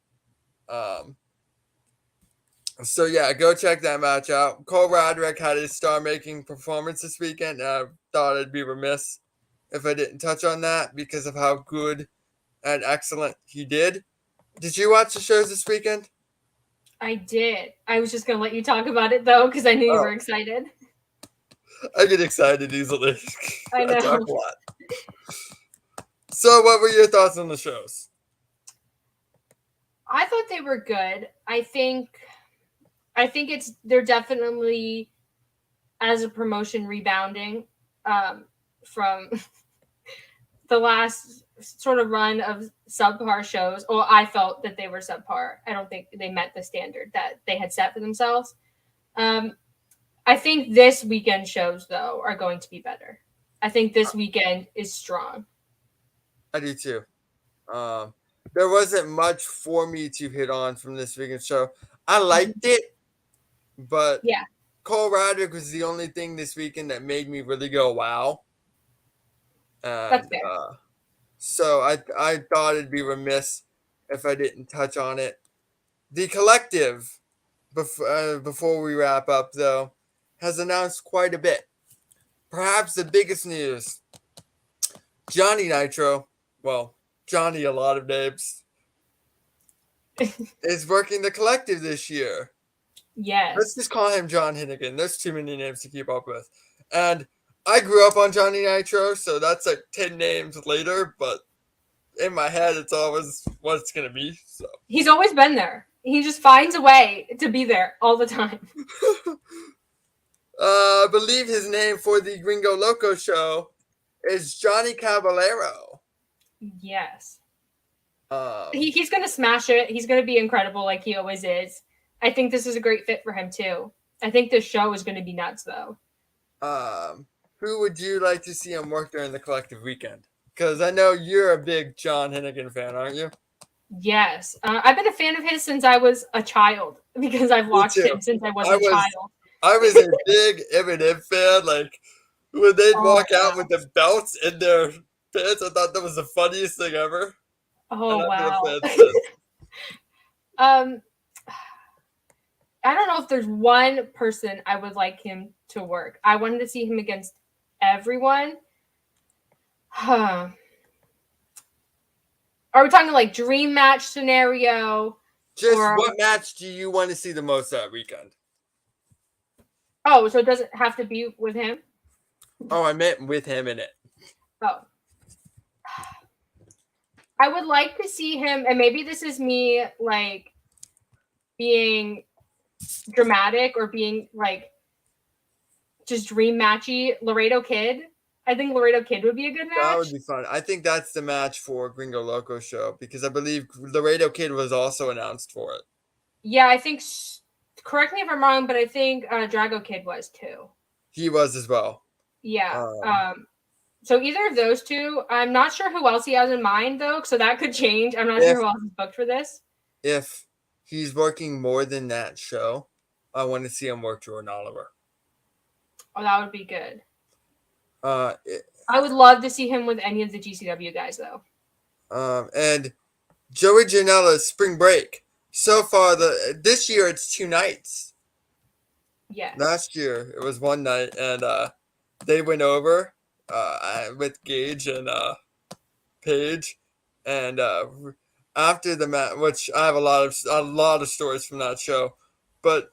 So yeah, go check that match out. Cole Rodrick had his star-making performance this weekend. And I thought I'd be remiss if I didn't touch on that because of how good and excellent he did. Did you watch the shows this weekend? I did. I was just going to let you talk about it, though, because I knew you were excited. I get excited easily. I know. I talk a lot. So what were your thoughts on the shows? I thought they were good. I think they're definitely, as a promotion, rebounding from the last sort of run of subpar shows. Or I felt that they were subpar. I don't think they met the standard that they had set for themselves. I think this weekend shows, though, are going to be better. I think this weekend is strong. I do too. There wasn't much for me to hit on from this weekend show. I liked it, but yeah, Cole Rodrick was the only thing this weekend that made me really go, wow. That's fair. So I thought it'd be remiss if I didn't touch on it. The collective, before we wrap up, though, has announced quite a bit. Perhaps the biggest news. Johnny Nitro, well, Johnny a lot of names, is working the collective this year. Yes. Let's just call him John Hennigan. There's too many names to keep up with. And I grew up on Johnny Nitro, so that's like 10 names later, but in my head, it's always what it's going to be. So he's always been there. He just finds a way to be there all the time. I believe his name for the Gringo Loco show is Johnny Caballero. Yes. He's going to smash it. He's going to be incredible like he always is. I think this is a great fit for him, too. I think this show is going to be nuts, though. Who would you like to see him work during the collective weekend? Because I know you're a big John Hennigan fan, aren't you? Yes. I've been a fan of his since I was a child because I've watched him since I was a child. I was a big Eminem fan. Like, when they'd walk out with the belts in their pants, I thought that was the funniest thing ever. Oh, wow. I don't know if there's one person I would like him to work. I wanted to see him against everyone. Are we talking like dream match scenario? What match do you want to see the most that weekend? Oh, so it doesn't have to be with him? Oh, I meant with him in it. Oh. I would like to see him, and maybe this is me like being dramatic or being like just dream matchy. Laredo Kid. I think Laredo Kid would be a good match. That would be fun. I think that's the match for Gringo Loco show because I believe Laredo Kid was also announced for it. Yeah, I think. Correct me if I'm wrong, but I think Drago Kid was too. He was as well. Yeah. So either of those two. I'm not sure who else he has in mind though, so that could change. I'm not sure who else is booked for this. If he's working more than that show, I want to see him work Jordan Oliver. Oh, that would be good. I would love to see him with any of the GCW guys, though. And Joey Janela's Spring Break. So far, this year it's 2 nights. Yes. Last year it was 1 night, and they went over with Gage and Paige, and after the match, which I have a lot of stories from that show, but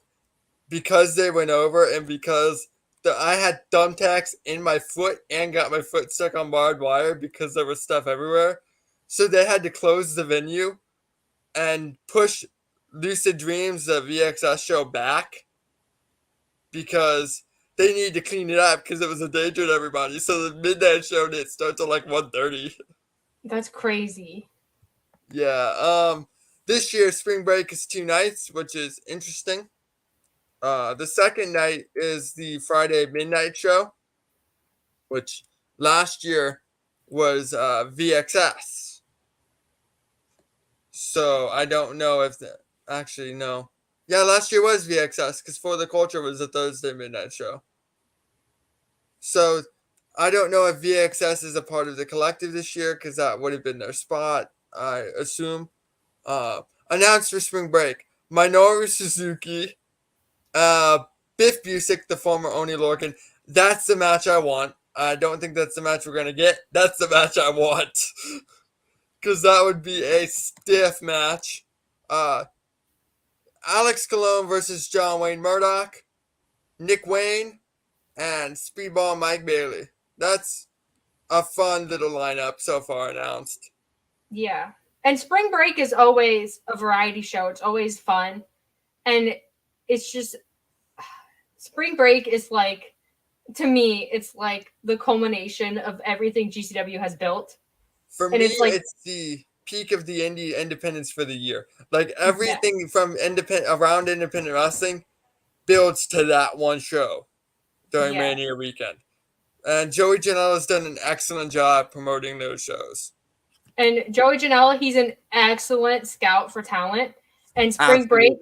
because they went over and because I had thumbtacks in my foot and got my foot stuck on barbed wire because there was stuff everywhere, so they had to close the venue and push Lucid Dreams, the VXS show, back because they needed to clean it up because it was a danger to everybody. So the midnight show didn't start till like 1:30. That's crazy. Yeah. This year Spring Break is 2 nights, which is interesting. The second night is the Friday midnight show, which last year was VXS. So I don't know if actually no. Yeah, last year was VXS because For the Culture was a Thursday midnight show. So I don't know if VXS is a part of the collective this year because that would have been their spot, I assume. Announced for Spring Break, Minoru Suzuki, Biff Busick, the former Oni Lorcan. That's the match I want. I don't think that's the match we're going to get. That's the match I want. Because that would be a stiff match. Alex Colon versus John Wayne Murdoch, Nick Wayne, and Speedball Mike Bailey. That's a fun little lineup so far announced. Yeah. And Spring Break is always a variety show. It's always fun. And it's just, Spring Break is like, to me, it's like the culmination of everything GCW has built. For and me, it's like, it's the peak of the indie independence for the year. Like everything from around independent wrestling builds to that one show during Mania weekend. And Joey Janela has done an excellent job promoting those shows. And Joey Janela, he's an excellent scout for talent. And Spring Break,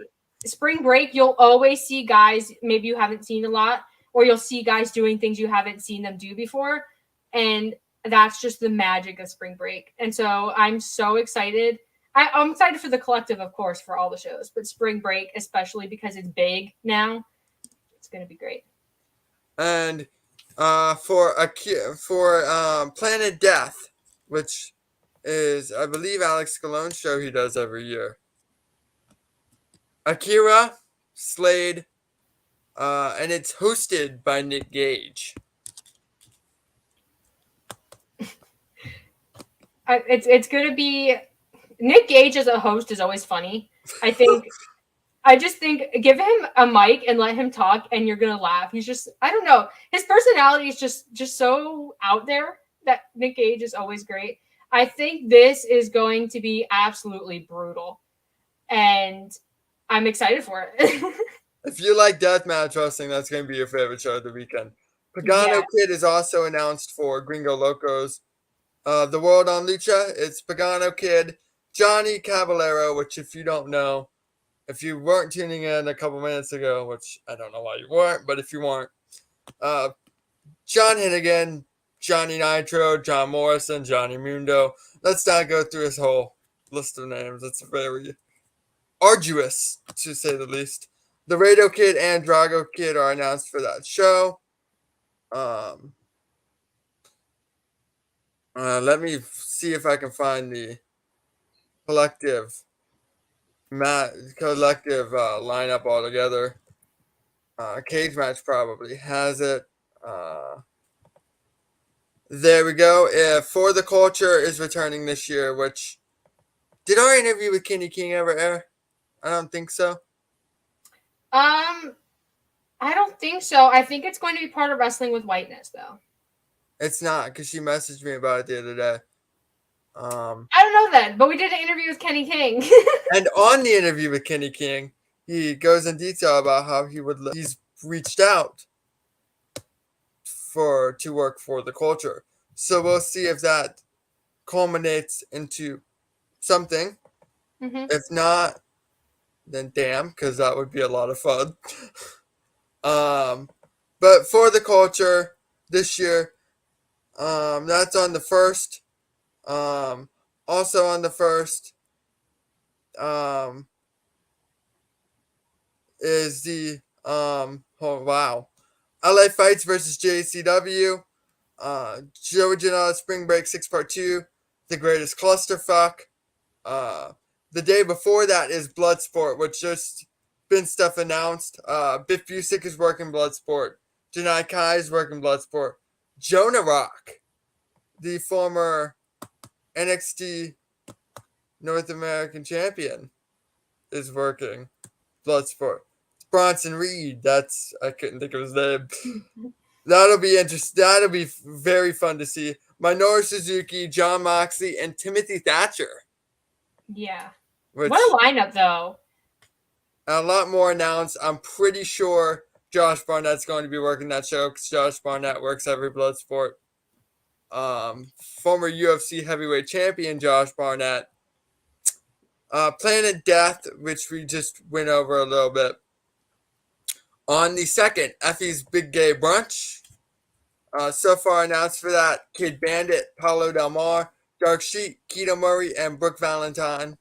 you'll always see guys maybe you haven't seen a lot, or you'll see guys doing things you haven't seen them do before. And that's just the magic of Spring Break. And so I'm so excited. I'm excited for the collective, of course, for all the shows, but Spring Break, especially because it's big now, it's going to be great. And for Planet Death, which is, I believe, Alex Colon's show he does every year. Akira, Slade, and it's hosted by Nick Gage. It's going to be Nick Gage as a host is always funny. I just think give him a mic and let him talk and you're going to laugh. He's just, I don't know. His personality is just so out there that Nick Gage is always great. I think this is going to be absolutely brutal. And I'm excited for it. If you like deathmatch wrestling, that's going to be your favorite show of the weekend. Pagano Kid is also announced for Gringo Locos. The World on Lucha, it's Pagano Kid, Johnny Caballero, which if you don't know, if you weren't tuning in a couple minutes ago, which I don't know why you weren't, but if you weren't, John Hennigan, Johnny Nitro, John Morrison, Johnny Mundo. Let's not go through his whole list of names. It's very arduous, to say the least. The Radio Kid and Drago Kid are announced for that show. Let me see if I can find the collective lineup all together. Cage Match probably has it. There we go. For the Culture is returning this year, which did our interview with Kenny King ever air? I don't think so. I don't think so. I think it's going to be part of Wrestling with Whiteness, though. It's not, because she messaged me about it the other day. I don't know that, but we did an interview with Kenny King. And on the interview with Kenny King, he goes in detail about how he's reached out to work for the Culture. So we'll see if that culminates into something. Mm-hmm. If not, then damn, because that would be a lot of fun. But for the Culture this year, that's on the 1st. Also on the 1st, is the LA Fights versus JCW. Joey Janela Spring Break 6 Part 2, The Greatest Clusterfuck. The day before that is Bloodsport, which just been stuff announced. Biff Busick is working Bloodsport. Janai Kai is working Bloodsport. Jonah Rock, the former NXT North American champion, is working Bloodsport. Bronson Reed, I couldn't think of his name. That'll be interesting. That'll be very fun to see. Minoru Suzuki, John Moxley, and Timothy Thatcher. Yeah. What a lineup, though. A lot more announced. I'm pretty sure Josh Barnett's going to be working that show because Josh Barnett works every Bloodsport. Former UFC heavyweight champion Josh Barnett. Planet Death, which we just went over a little bit. On the 2nd, Effie's Big Gay Brunch. So far announced for that, Kid Bandit, Paulo Del Mar, Dark Sheet, Keto Murray, and Brooke Valentine.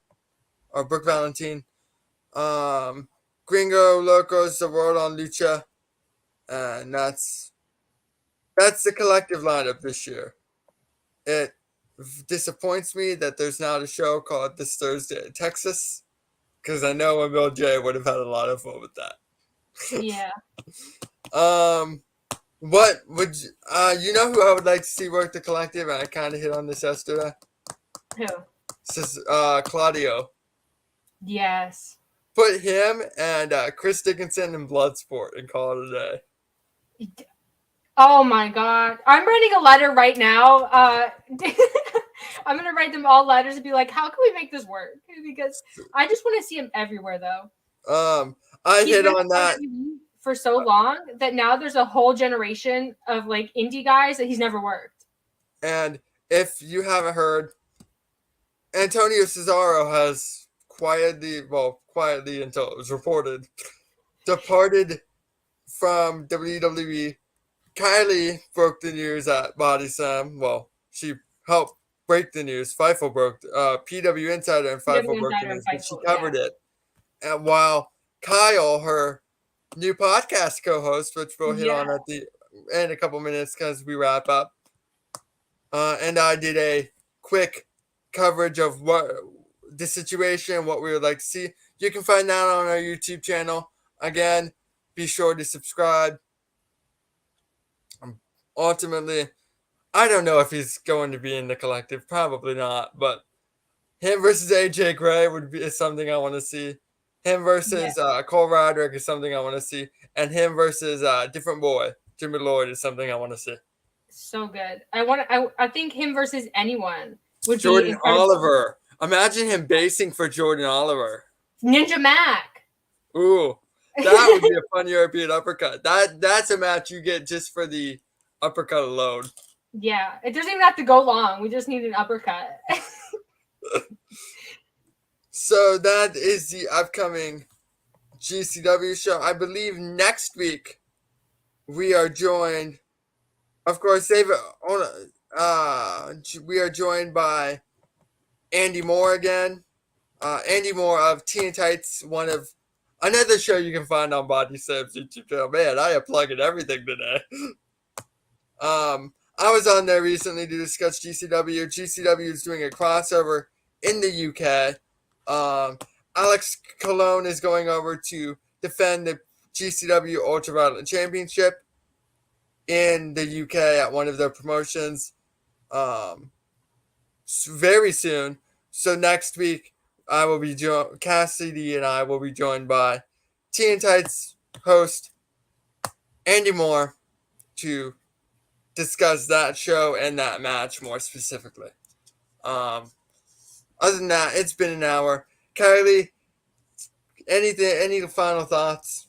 Gringo Locos, The World on Lucha. And that's the collective lineup this year. It disappoints me that there's not a show called This Thursday in Texas, because I know Bill J would have had a lot of fun with that. Yeah. What would you know who I would like to see work the collective? And I kind of hit on this yesterday. Who? This is Claudio. Yes. Put him and Chris Dickinson in Bloodsport and call it a day. Oh my God. I'm writing a letter right now. I'm going to write them all letters and be like, how can we make this work? Because I just want to see him everywhere, though. I hit on that for so long that now there's a whole generation of like indie guys that he's never worked. And if you haven't heard, Antonio Cesaro has quietly until it was reported, departed from WWE. Kylie broke the news at Body Slam. Well, she helped break the news. Fightful broke, PW Insider and Fightful broke the news, but she covered it. And while Kyle, her new podcast co-host, which we'll hit on in a couple minutes because we wrap up, and I did a quick coverage of what the situation, what we would like to see. You can find that on our YouTube channel. Again, be sure to subscribe. Ultimately, I don't know if he's going to be in the collective. Probably not. But him versus AJ Gray is something I want to see. Him versus Cole Rodrick is something I want to see. And him versus different boy, Jimmy Lloyd, is something I want to see. So good. I think him versus anyone would Jordan be incredible. Oliver. Imagine him basing for Jordan Oliver. Ninja Mac. Ooh, that would be a fun European uppercut. That's a match you get just for the uppercut alone. Yeah, it doesn't even have to go long. We just need an uppercut. So that is the upcoming GCW show. I believe next week we are joined. Of course, we are joined by Andy Moore again. Andy Moore of Teen Tights, one of another show you can find on Body Slam's YouTube channel. Man, I am plugging everything today. I was on there recently to discuss GCW. GCW is doing a crossover in the UK. Alex Colon is going over to defend the GCW Ultraviolet Championship in the UK at one of their promotions very soon. So next week, I will be Cassidy and I will be joined by Teen Tights host Andy Moore to discuss that show and that match more specifically. Other than that, it's been an hour. Kylie, any final thoughts?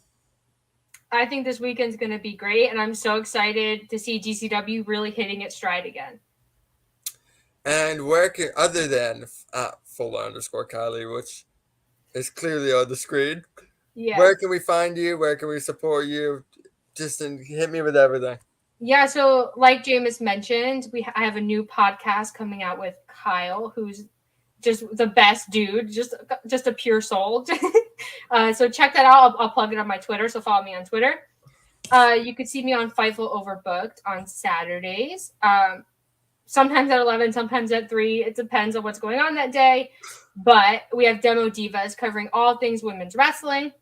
I think this weekend's going to be great, and I'm so excited to see GCW really hitting its stride again. And where can, other than Fuller_Kylie, which is clearly on the screen, where can we find you? Where can we support you? Just hit me with everything. Yeah, so like Jameis mentioned, I have a new podcast coming out with Kyle, who's just the best dude, just a pure soul. So check that out. I'll plug it on my Twitter. So follow me on Twitter. You could see me on Fightful Overbooked on Saturdays. Sometimes at 11, sometimes at 3. It depends on what's going on that day. But we have Demo Divas covering all things women's wrestling.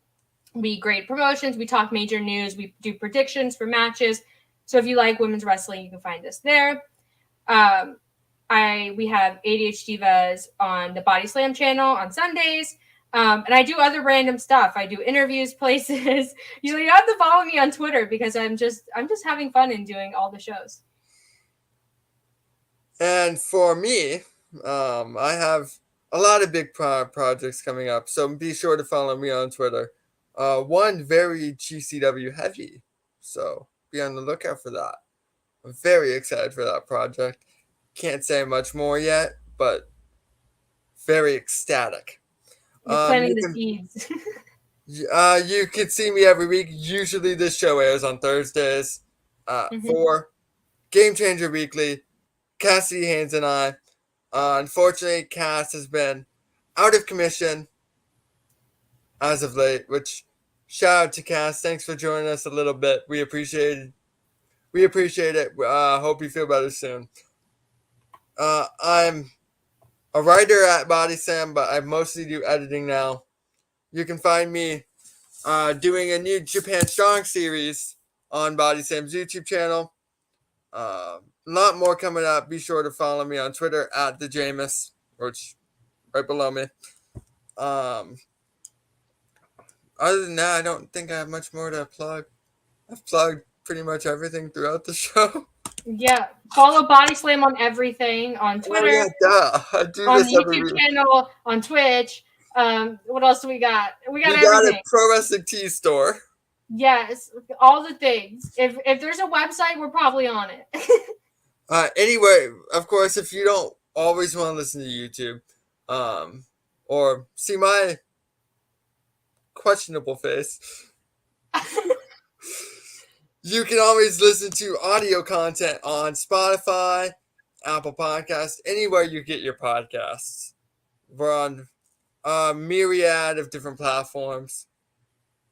We grade promotions. We talk major news. We do predictions for matches. So if you like women's wrestling, you can find us there. We have ADH Divas on the Body Slam channel on Sundays. And I do other random stuff. I do interviews places. You have to follow me on Twitter because I'm just having fun in doing all the shows. And for me, I have a lot of big projects coming up, so be sure to follow me on Twitter. One very GCW heavy, so be on the lookout for that. I'm very excited for that project. Can't say much more yet, but very ecstatic. You're planting the seeds. You can see me every week. Usually this show airs on Thursdays for Game Changer Weekly. Cassidy, Haynes, and I. Unfortunately, Cass has been out of commission as of late, which shout out to Cass. Thanks for joining us a little bit. We appreciate it. Hope you feel better soon. I'm a writer at Body Slam, but I mostly do editing now. You can find me doing a new Japan Strong series on Body Slam's YouTube channel. A lot more coming up. Be sure to follow me on Twitter at the Jameus, which right below me. Other than that, I don't think I have much more to plug. I've plugged pretty much everything throughout the show. Yeah, follow Body Slam on everything on Twitter. Oh, yeah, I do on this the every YouTube week. channel, on Twitch. What else do we got? We got got everything. a Pro Wrestling Tea store. Yes, all the things. If there's a website, we're probably on it. Anyway, of course, if you don't always want to listen to YouTube, or see my questionable face, you can always listen to audio content on Spotify, Apple Podcasts, anywhere you get your podcasts. We're on a myriad of different platforms.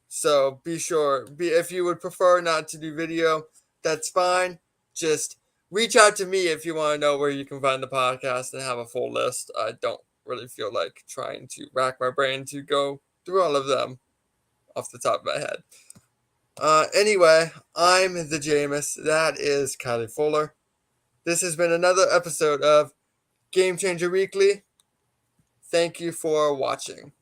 So be sure, if you would prefer not to do video, that's fine. Just reach out to me if you want to know where you can find the podcast and have a full list. I don't really feel like trying to rack my brain to go through all of them off the top of my head. Anyway, I'm the Jameus. That is Kiley Fuller. This has been another episode of Game Changer Weekly. Thank you for watching.